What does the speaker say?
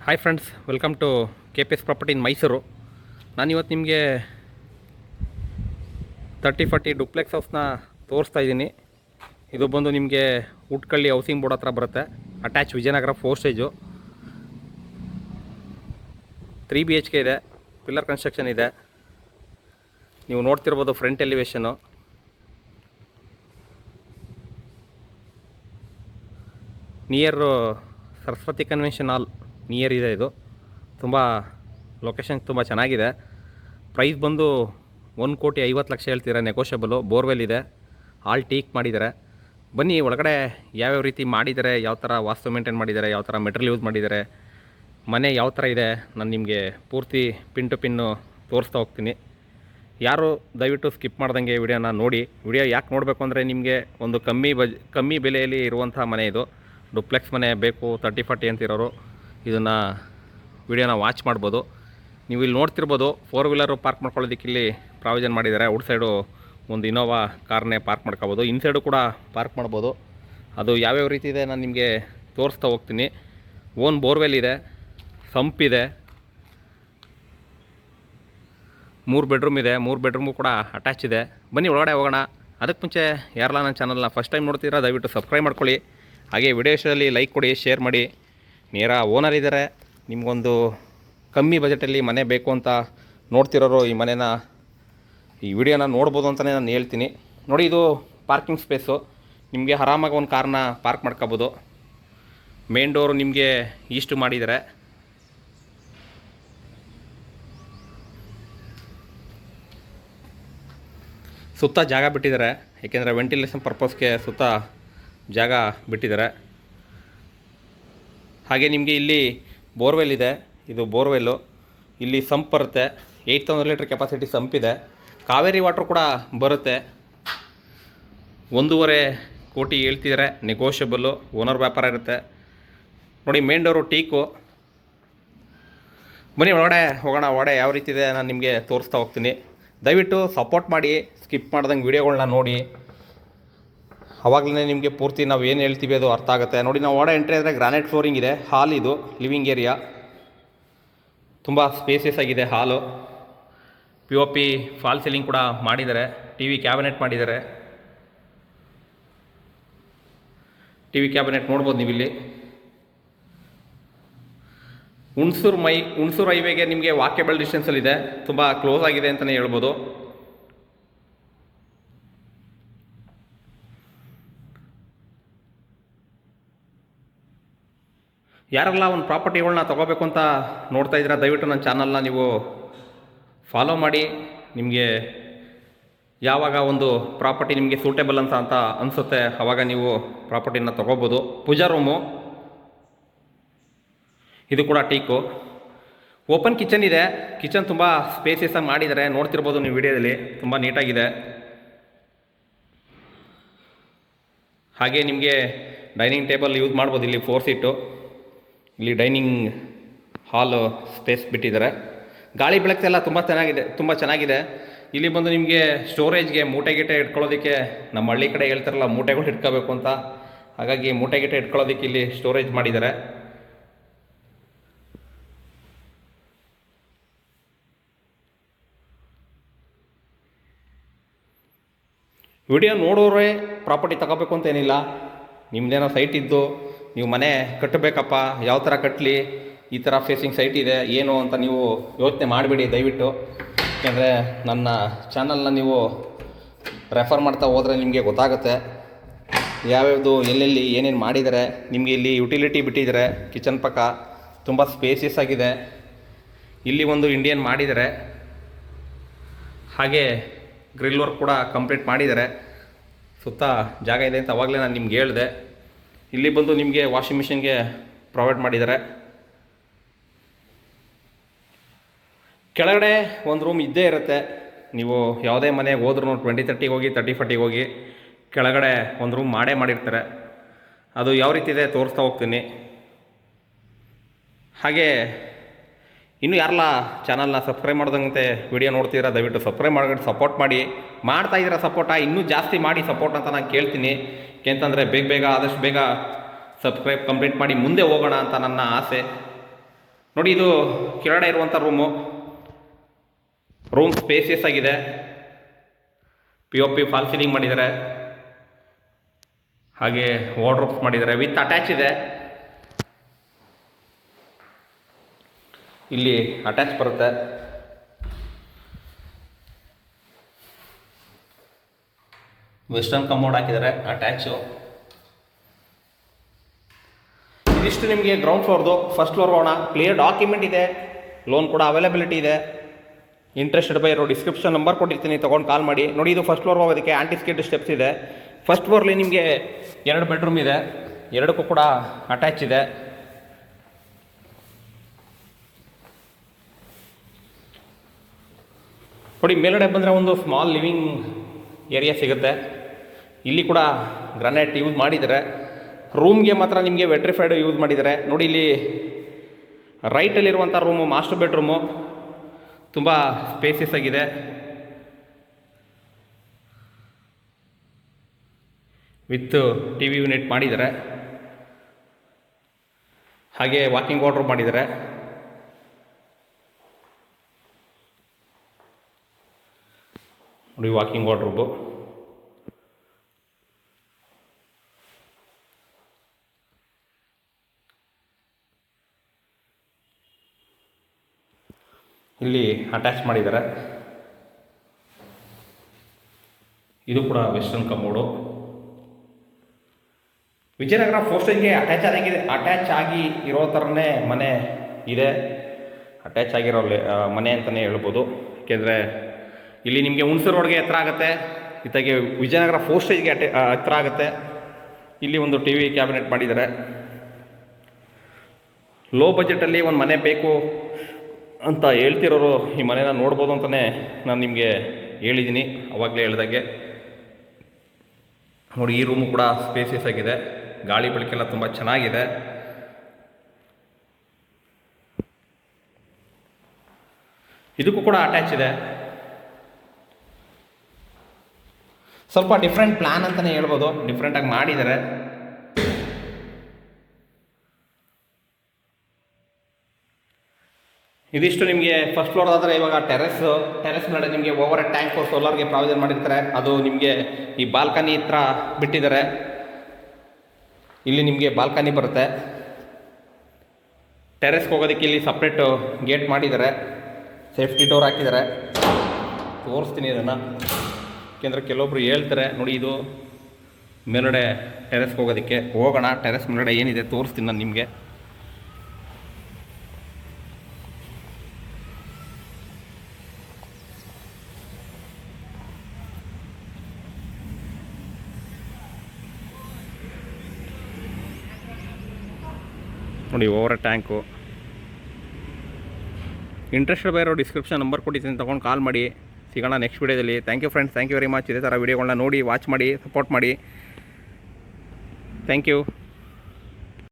Hi friends, welcome to KPS property in Mysuru. ನಾನಿವತ್ತು ನಿಮಗೆ 30-40 duplex ಹೌಸ್ನ ತೋರಿಸ್ತಾ ಇದ್ದೀನಿ. ಇದು ಬಂದು ನಿಮಗೆ ಉಟ್ಕಳ್ಳಿ ಹೌಸಿಂಗ್ ಬೋರ್ಡ್ ಹತ್ರ ಬರುತ್ತೆ. ಅಟ್ಯಾಚ್ ವಿಜಯನಗರ 4 ಸ್ಟೇಜು, 3 BHK ಇದೆ, ಪಿಲ್ಲರ್ ಕನ್ಸ್ಟ್ರಕ್ಷನ್ ಇದೆ. ನೀವು ನೋಡ್ತಿರ್ಬೋದು front elevation. Near Saraswati convention hall near ಇದೆ. ಇದು ತುಂಬ ಲೊಕೇಶನ್ ತುಂಬ ಚೆನ್ನಾಗಿದೆ. ಪ್ರೈಸ್ ಬಂದು 1,50,00,000 ಹೇಳ್ತೀರಾ, ನೆಗೋಷಿಯಬಲು. ಬೋರ್ವೆಲ್ ಇದೆ, ಆಲ್ ಟೀಕ್ ಮಾಡಿದ್ದಾರೆ. ಬನ್ನಿ ಒಳಗಡೆ ಯಾವ್ಯಾವ ರೀತಿ ಮಾಡಿದ್ದಾರೆ, ಯಾವ ಥರ ವಾಸ್ತು ಮೇಂಟೈನ್ ಮಾಡಿದ್ದಾರೆ, ಯಾವ ಥರ ಮೆಟೀರಿಯಲ್ ಯೂಸ್ ಮಾಡಿದ್ದಾರೆ, ಮನೆ ಯಾವ ಥರ ಇದೆ, ನಾನು ನಿಮಗೆ ಪೂರ್ತಿ ಪಿನ್ ಟು ಪಿನ್ನು ತೋರಿಸ್ತಾ ಹೋಗ್ತೀನಿ. ಯಾರು ದಯವಿಟ್ಟು ಸ್ಕಿಪ್ ಮಾಡ್ದಂಗೆ ವಿಡಿಯೋನ ನೋಡಿ. ವಿಡಿಯೋ ಯಾಕೆ ನೋಡಬೇಕು ಅಂದರೆ ನಿಮಗೆ ಒಂದು ಕಮ್ಮಿ ಬೆಲೆಯಲ್ಲಿ ಇರುವಂಥ ಮನೆ ಇದು. ಡುಪ್ಲೆಕ್ಸ್ ಮನೆ ಬೇಕು 30-40 ಅಂತಿರೋರು ಇದನ್ನು ವಿಡಿಯೋನ ವಾಚ್ ಮಾಡ್ಬೋದು. ನೀವು ಇಲ್ಲಿ ನೋಡ್ತಿರ್ಬೋದು, 4 ವೀಲರು ಪಾರ್ಕ್ ಮಾಡ್ಕೊಳ್ಳೋದಕ್ಕೆ ಇಲ್ಲಿ ಪ್ರಾವಿಷನ್ ಮಾಡಿದ್ದಾರೆ. ಔಟ್ ಸೈಡು ಒಂದು ಇನೋವಾ ಕಾರ್ನೇ ಪಾರ್ಕ್ ಮಾಡ್ಕೋಬೋದು, ಇನ್ಸೈಡು ಕೂಡ ಪಾರ್ಕ್ ಮಾಡ್ಬೋದು. ಅದು ಯಾವ್ಯಾವ ರೀತಿ ಇದೆ ನಾನು ನಿಮಗೆ ತೋರಿಸ್ತಾ ಹೋಗ್ತೀನಿ. ಓನ್ ಬೋರ್ವೆಲ್ ಇದೆ, ಸಂಪ್ ಇದೆ, 3 ಬೆಡ್ರೂಮ್ ಇದೆ, 3 ಬೆಡ್ರೂಮು ಕೂಡ ಅಟ್ಯಾಚ್ ಇದೆ. ಬನ್ನಿ ಒಳಗಡೆ ಹೋಗೋಣ. ಅದಕ್ಕೆ ಮುಂಚೆ ಯಾರೆಲ್ಲ ನನ್ನ ಚಾನಲ್ನ ಫಸ್ಟ್ ಟೈಮ್ ನೋಡ್ತೀರಾ ದಯವಿಟ್ಟು ಸಬ್ಸ್ಕ್ರೈಬ್ ಮಾಡ್ಕೊಳ್ಳಿ. ಹಾಗೆ ವಿಡಿಯೋ ಇಷ್ಟದಲ್ಲಿ ಲೈಕ್ ಕೊಡಿ, ಶೇರ್ ಮಾಡಿ. ನೇರ ಓನರ್ ಇದ್ದಾರೆ, ನಿಮಗೊಂದು ಕಮ್ಮಿ ಬಜೆಟಲ್ಲಿ ಮನೆ ಬೇಕು ಅಂತ ನೋಡ್ತಿರೋರು ಈ ಮನೆನ, ಈ ವಿಡಿಯೋನ ನೋಡ್ಬೋದು ಅಂತಲೇ ನಾನು ಹೇಳ್ತೀನಿ. ನೋಡಿ, ಇದು ಪಾರ್ಕಿಂಗ್ ಸ್ಪೇಸು. ನಿಮಗೆ ಆರಾಮಾಗಿ ಒಂದು ಕಾರ್ನ ಪಾರ್ಕ್ ಮಾಡ್ಕೋಬೋದು. ಮೇನ್ ಡೋರು ನಿಮಗೆ ಈಸ್ಟ್ ಮಾಡಿದ್ದಾರೆ. ಸುತ್ತ ಜಾಗ ಬಿಟ್ಟಿದ್ದಾರೆ, ಏಕೆಂದರೆ ವೆಂಟಿಲೇಷನ್ ಪರ್ಪಸ್ಗೆ ಸುತ್ತ ಜಾಗ ಬಿಟ್ಟಿದ್ದಾರೆ. ಹಾಗೆ ನಿಮಗೆ ಇಲ್ಲಿ ಬೋರ್ವೆಲ್ ಇದೆ. ಇದು ಬೋರ್ವೆಲ್ಲು. ಇಲ್ಲಿ ಸಂಪ್ ಬರುತ್ತೆ, 8,000 ಲೀಟ್ರ್ ಕೆಪಾಸಿಟಿ ಸಂಪ್ ಇದೆ. ಕಾವೇರಿ ವಾಟ್ರ್ ಕೂಡ ಬರುತ್ತೆ. 1.5 ಕೋಟಿ ಹೇಳ್ತಿದ್ದಾರೆ, ನೆಗೋಷಿಯಬಲ್ಲು. ಓನರ್ ವ್ಯಾಪಾರ ಇರುತ್ತೆ. ನೋಡಿ, ಮೇನ್ ಡೋರು ಟೀಕು. ಬನ್ನಿ ಒಳಗಡೆ ಹೋಗೋಣ. ಒಳಗಡೆ ಯಾವ ರೀತಿ ಇದೆ ನಾನು ನಿಮಗೆ ತೋರಿಸ್ತಾ ಹೋಗ್ತೀನಿ. ದಯವಿಟ್ಟು ಸಪೋರ್ಟ್ ಮಾಡಿ, ಸ್ಕಿಪ್ ಮಾಡ್ದಂಗೆ ವೀಡಿಯೋಗಳನ್ನ ನೋಡಿ. ಆವಾಗಲೇ ನಿಮಗೆ ಪೂರ್ತಿ ನಾವು ಏನು ಹೇಳ್ತೀವಿ ಅದು ಅರ್ಥ ಆಗುತ್ತೆ. ನೋಡಿ, ನಾವು ಒಳಗಡೆ ಎಂಟ್ರಿ ಆದರೆ ಗ್ರಾನೈಟ್ ಫ್ಲೋರಿಂಗ್ ಇದೆ. ಹಾಲ್ ಇದು, ಲಿವಿಂಗ್ ಏರಿಯಾ. ತುಂಬ ಸ್ಪೇಸಿಯಸ್ ಆಗಿದೆ ಹಾಲು. POP ಫಾಲ್ ಸೀಲಿಂಗ್ ಕೂಡ ಮಾಡಿದ್ದಾರೆ. TV ಕ್ಯಾಬಿನೆಟ್ ಮಾಡಿದ್ದಾರೆ. TV ಕ್ಯಾಬಿನೆಟ್ ನೋಡ್ಬೋದು ನೀವಿಲ್ಲಿ. ಹುಣಸೂರು ಹೈವೇಗೆ ನಿಮಗೆ ವಾಕೇಬಲ್ ಡಿಸ್ಟೆನ್ಸಲ್ಲಿದೆ. ತುಂಬ ಕ್ಲೋಸ್ ಆಗಿದೆ ಅಂತಲೇ ಹೇಳ್ಬೋದು. ಯಾರೆಲ್ಲ ಒಂದು ಪ್ರಾಪರ್ಟಿಗಳನ್ನ ತೊಗೋಬೇಕು ಅಂತ ನೋಡ್ತಾ ಇದ್ದೀರಾ ದಯವಿಟ್ಟು ನನ್ನ ಚಾನಲ್ನ ನೀವು ಫಾಲೋ ಮಾಡಿ. ನಿಮಗೆ ಯಾವಾಗ ಒಂದು ಪ್ರಾಪರ್ಟಿ ನಿಮಗೆ ಸೂಟೇಬಲ್ ಅಂತ ಅನಿಸುತ್ತೆ ಆವಾಗ ನೀವು ಪ್ರಾಪರ್ಟಿನ ತೊಗೋಬೋದು. ಪೂಜಾ ರೂಮು ಇದು ಕೂಡ ಟೀಕು. ಓಪನ್ ಕಿಚನ್ ಇದೆ. ಕಿಚನ್ ತುಂಬ ಸ್ಪೇಸಿಯಸ್ ಆಗಿ ಮಾಡಿದ್ದಾರೆ, ನೋಡ್ತಿರ್ಬೋದು ನೀವು ವಿಡಿಯೋದಲ್ಲಿ. ತುಂಬ ನೀಟಾಗಿದೆ. ಹಾಗೆ ನಿಮಗೆ ಡೈನಿಂಗ್ ಟೇಬಲ್ ಯೂಸ್ ಮಾಡ್ಬೋದು. ಇಲ್ಲಿ 4 ಸೀಟು. ಇಲ್ಲಿ ಡೈನಿಂಗ್ ಹಾಲು ಸ್ಪೇಸ್ ಬಿಟ್ಟಿದ್ದಾರೆ. ಗಾಳಿ ಬೆಳಕೆಲ್ಲ ತುಂಬ ಚೆನ್ನಾಗಿದೆ. ಇಲ್ಲಿ ಬಂದು ನಿಮಗೆ ಸ್ಟೋರೇಜ್ಗೆ ಮೂಟೆ ಇಟ್ಕೊಳ್ಳೋದಕ್ಕೆ, ನಮ್ಮ ಹಳ್ಳಿ ಕಡೆ ಹೇಳ್ತಾರಲ್ಲ ಮೂಟೆಗಳು ಇಟ್ಕೋಬೇಕು ಅಂತ, ಹಾಗಾಗಿ ಮೂಟೆ ಇಟ್ಕೊಳ್ಳೋದಕ್ಕೆ ಇಲ್ಲಿ ಸ್ಟೋರೇಜ್ ಮಾಡಿದ್ದಾರೆ. ವಿಡಿಯೋ ನೋಡೋರೇ ಪ್ರಾಪರ್ಟಿ ತಗೋಬೇಕು ಅಂತ ಏನಿಲ್ಲ. ನಿಮ್ಮದೇನೋ ಸೈಟ್ ಇದ್ದು ನೀವು ಮನೆ ಕಟ್ಟಬೇಕಪ್ಪ, ಯಾವ ಥರ ಕಟ್ಟಲಿ, ಈ ಥರ ಫೇಸಿಂಗ್ ಸೈಟ್ ಇದೆ ಏನು ಅಂತ ನೀವು ಯೋಚನೆ ಮಾಡಿಬಿಡಿ ದಯವಿಟ್ಟು. ಯಾಕೆಂದರೆ ನನ್ನ ಚಾನಲ್ನ ನೀವು ರೆಫರ್ ಮಾಡ್ತಾ ಹೋದರೆ ನಿಮಗೆ ಗೊತ್ತಾಗುತ್ತೆ ಯಾವ್ಯಾವುದು ಎಲ್ಲೆಲ್ಲಿ ಏನೇನು ಮಾಡಿದ್ದಾರೆ. ನಿಮಗೆ ಇಲ್ಲಿ ಯುಟಿಲಿಟಿ ಬಿಟ್ಟಿದ್ದಾರೆ. ಕಿಚನ್ ಪಕ್ಕ ತುಂಬ ಸ್ಪೇಸಿಯಸ್ ಆಗಿದೆ. ಇಲ್ಲಿ ಒಂದು ಇಂಡಿಯನ್ ಮಾಡಿದ್ದಾರೆ. ಹಾಗೆ ಗ್ರಿಲ್ ವರ್ಕ್ ಕೂಡ ಕಂಪ್ಲೀಟ್ ಮಾಡಿದ್ದಾರೆ. ಸುತ್ತ ಜಾಗ ಇದೆ ಅಂತ ಆವಾಗಲೇ ನಾನು ನಿಮ್ಗೆ ಹೇಳಿದೆ. ಇಲ್ಲಿ ಬಂದು ನಿಮಗೆ ವಾಷಿಂಗ್ ಮಿಷಿನ್ಗೆ ಪ್ರೊವೈಡ್ ಮಾಡಿದ್ದಾರೆ. ಕೆಳಗಡೆ ಒಂದು ರೂಮ್ ಇದ್ದೇ ಇರುತ್ತೆ. ನೀವು ಯಾವುದೇ ಮನೆಗೆ ಹೋದ್ರೂ 20-30 ಹೋಗಿ 30-40 ಹೋಗಿ ಕೆಳಗಡೆ ಒಂದು ರೂಮ್ ಮಾಡಿರ್ತಾರೆ. ಅದು ಯಾವ ರೀತಿ ಇದೆ ತೋರಿಸ್ತಾ ಹೋಗ್ತೀನಿ. ಹಾಗೆ ಇನ್ನೂ ಯಾರೆಲ್ಲ ಚಾನಲ್ನ ಸಬ್ಸ್ಕ್ರೈಬ್ ಮಾಡ್ದಂತೆ ವಿಡಿಯೋ ನೋಡ್ತೀರಾ ದಯವಿಟ್ಟು ಸಬ್ಸ್ಕ್ರೈಬ್ ಮಾಡಿ ಸಪೋರ್ಟ್ ಮಾಡಿ. ಮಾಡ್ತಾಯಿದ್ದೀರಾ ಸಪೋರ್ಟ, ಇನ್ನೂ ಜಾಸ್ತಿ ಮಾಡಿ ಸಪೋರ್ಟ್ ಅಂತ ನಾನು ಕೇಳ್ತೀನಿ. ಏಕೆಂತಂದರೆ ಆದಷ್ಟು ಬೇಗ ಸಬ್ಸ್ಕ್ರೈಬ್ ಕಂಪ್ಲೀಟ್ ಮಾಡಿ ಮುಂದೆ ಹೋಗೋಣ ಅಂತ ನನ್ನ ಆಸೆ. ನೋಡಿ, ಇದು ಕೆಳಗಡೆ ಇರುವಂಥ ರೂಮ್ ಸ್ಪೇಸಿಯಸ್ ಆಗಿದೆ. POP ಫಾಲ್ ಸೀಲಿಂಗ್ ಮಾಡಿದ್ದಾರೆ, ಹಾಗೆ ವಾರ್ಡ್ರೋಬ್ಸ್ ಮಾಡಿದ್ದಾರೆ, ವಿತ್ ಅಟ್ಯಾಚ್ ಇದೆ. ಇಲ್ಲಿ ಅಟ್ಯಾಚ್ ಬರುತ್ತೆ. ವೆಸ್ಟರ್ನ್ ಕಮೋಡ್ ಹಾಕಿದ್ದಾರೆ ಅಟ್ಯಾಚು. ಇದಿಷ್ಟು ನಿಮಗೆ ಗ್ರೌಂಡ್ ಫ್ಲೋರ್ದು. ಫಸ್ಟ್ ಫ್ಲೋರ್ ಹೋಗೋಣ. ಕ್ಲಿಯರ್ ಡಾಕ್ಯುಮೆಂಟ್ ಇದೆ, ಲೋನ್ ಕೂಡ ಅವೈಲಬಿಲಿಟಿ ಇದೆ. ಇಂಟ್ರೆಸ್ಟೆಡ್ ಬೈ ಇರೋ ಡಿಸ್ಕ್ರಿಪ್ಷನ್ ನಂಬರ್ ಕೊಟ್ಟಿರ್ತೀನಿ, ತೊಗೊಂಡು ಕಾಲ್ ಮಾಡಿ. ನೋಡಿ, ಇದು ಫಸ್ಟ್ ಫ್ಲೋರ್ ಹೋಗೋದಕ್ಕೆ ಆಂಟಿ ಸ್ಕಿಡ್ ಸ್ಟೆಪ್ಸ್ ಇದೆ. ಫಸ್ಟ್ ಫ್ಲೋರ್ಲಿ ನಿಮಗೆ 2 ಬೆಡ್ರೂಮ್ ಇದೆ, 2ಕ್ಕೂ ಕೂಡ ಅಟ್ಯಾಚ್ ಇದೆ. ನೋಡಿ, ಮೇಲ್ಗಡೆ ಬಂದರೆ ಒಂದು ಸ್ಮಾಲ್ ಲಿವಿಂಗ್ ಏರಿಯಾ ಸಿಗುತ್ತೆ. ಇಲ್ಲಿ ಕೂಡ ಗ್ರಾನೈಟ್ ಯೂಸ್ ಮಾಡಿದ್ದಾರೆ. ರೂಮ್ಗೆ ಮಾತ್ರ ನಿಮಗೆ ವೆಟ್ರಿಫೈಡ್ ಯೂಸ್ ಮಾಡಿದ್ದಾರೆ. ನೋಡಿ, ಇಲ್ಲಿ ರೈಟಲ್ಲಿರುವಂಥ ರೂಮು ಮಾಸ್ಟರ್ ಬೆಡ್ರೂಮು ತುಂಬ ಸ್ಪೇಸಿಯಸ್ ಆಗಿದೆ. ವಿತ್ TV ಯೂನಿಟ್ ಮಾಡಿದ್ದಾರೆ, ಹಾಗೆ ವಾಕಿಂಗ್ ವಾರ್ಡ್ರೋಬ್ ಮಾಡಿದ್ದಾರೆ. ನೋಡಿ, ವಾಕಿಂಗ್ ವಾರ್ಡ್ರೋಬು. ಇಲ್ಲಿ ಅಟ್ಯಾಚ್ ಮಾಡಿದ್ದಾರೆ. ಇದು ಕೂಡ ವೆಸ್ಟರ್ನ್ ಕಮೋಡು. ವಿಜಯನಗರ ಫೋಸ್ಟೇಜ್ಗೆ ಅಟ್ಯಾಚ್ ಆಗಿ ಇರೋ ಥರನೇ ಮನೆ ಇದೆ. ಅಟ್ಯಾಚ್ ಆಗಿರೋ ಮನೆ ಅಂತಲೇ ಹೇಳ್ಬೋದು. ಏಕೆಂದರೆ ಇಲ್ಲಿ ನಿಮಗೆ ಹುಣಸೂರು ರೋಡ್ಗೆ ಹತ್ರ ಆಗುತ್ತೆ, ಇತ್ತಾಗೆ ವಿಜಯನಗರ ಫೋಸ್ಟೇಜ್ಗೆ ಹತ್ರ ಆಗುತ್ತೆ. ಇಲ್ಲಿ ಒಂದು TV ಕ್ಯಾಬಿನೆಟ್ ಮಾಡಿದ್ದಾರೆ. ಲೋ ಬಜೆಟಲ್ಲಿ ಒಂದು ಮನೆ ಬೇಕು ಅಂತ ಹೇಳ್ತಿರೋರು ಈ ಮನೇನ ನೋಡ್ಬೋದು ಅಂತಲೇ ನಾನು ನಿಮಗೆ ಹೇಳಿದ್ದೀನಿ, ಅವಾಗಲೇ ಹೇಳ್ದಾಗೆ. ನೋಡಿ, ಈ ರೂಮು ಕೂಡ ಸ್ಪೇಸಿಯಸ್ ಆಗಿದೆ, ಗಾಳಿ ಬೆಳಕೆಲ್ಲ ತುಂಬ ಚೆನ್ನಾಗಿದೆ. ಇದಕ್ಕೂ ಕೂಡ ಅಟ್ಯಾಚ್ ಇದೆ. ಸ್ವಲ್ಪ ಡಿಫ್ರೆಂಟ್ ಪ್ಲ್ಯಾನ್ ಅಂತಲೇ ಹೇಳ್ಬೋದು, ಡಿಫ್ರೆಂಟಾಗಿ ಮಾಡಿದ್ದಾರೆ. ಇದಿಷ್ಟು ನಿಮಗೆ ಫಸ್ಟ್ ಫ್ಲೋರ್ ಆದರೆ. ಇವಾಗ ಟೆರೆಸ್ ಮೇಲೆ ನಿಮಗೆ ಓವರ್ ಹೆಡ್ ಟ್ಯಾಂಕ್ ಫಾರ್ ಸೋಲಾರ್ಗೆ ಪ್ರಾವಿಷನ್ ಮಾಡಿರ್ತಾರೆ. ಅದು ನಿಮಗೆ ಈ ಬಾಲ್ಕನಿ ಹತ್ರ ಬಿಟ್ಟಿದ್ದಾರೆ. ಇಲ್ಲಿ ನಿಮಗೆ ಬಾಲ್ಕನಿ ಬರುತ್ತೆ. ಟೆರೆಸ್ಗೆ ಹೋಗೋದಕ್ಕೆ ಇಲ್ಲಿ ಸಪ್ರೇಟು ಗೇಟ್ ಮಾಡಿದ್ದಾರೆ, ಸೇಫ್ಟಿ ಡೋರ್ ಹಾಕಿದ್ದಾರೆ. ತೋರಿಸ್ತೀನಿ ಇದನ್ನು, ಏಕೆಂದರೆ ಕೆಲವೊಬ್ರು ಹೇಳ್ತಾರೆ. ನೋಡಿ, ಇದು ಮೇಲ್ಗಡೆ ಟೆರೆಸ್ಗೆ ಹೋಗೋದಕ್ಕೆ. ಹೋಗೋಣ, ಟೆರೆಸ್ ಮೇಲ್ಗಡೆ ಏನಿದೆ ತೋರಿಸ್ತೀನಿ ನಾನು ನಿಮಗೆ. ನೋಡಿ, ಓವರ್ ಟ್ಯಾಂಕು. ಇಂಟ್ರೆಸ್ಟೆಡ್ ಬೈ ಇರೋ ಡಿಸ್ಕ್ರಿಪ್ಷನ್ ನಂಬರ್ ಕೊಟ್ಟಿದ್ದೀನಿ, ತೊಗೊಂಡು ಕಾಲ್ ಮಾಡಿ. ಸಿಗೋಣ ನೆಕ್ಸ್ಟ್ ವೀಡಿಯೋದಲ್ಲಿ. Thank you friends, thank you very much. ಇದೇ ಥರ ವೀಡಿಯೋಗಳನ್ನ ನೋಡಿ, ವಾಚ್ ಮಾಡಿ, ಸಪೋರ್ಟ್ ಮಾಡಿ. Thank you.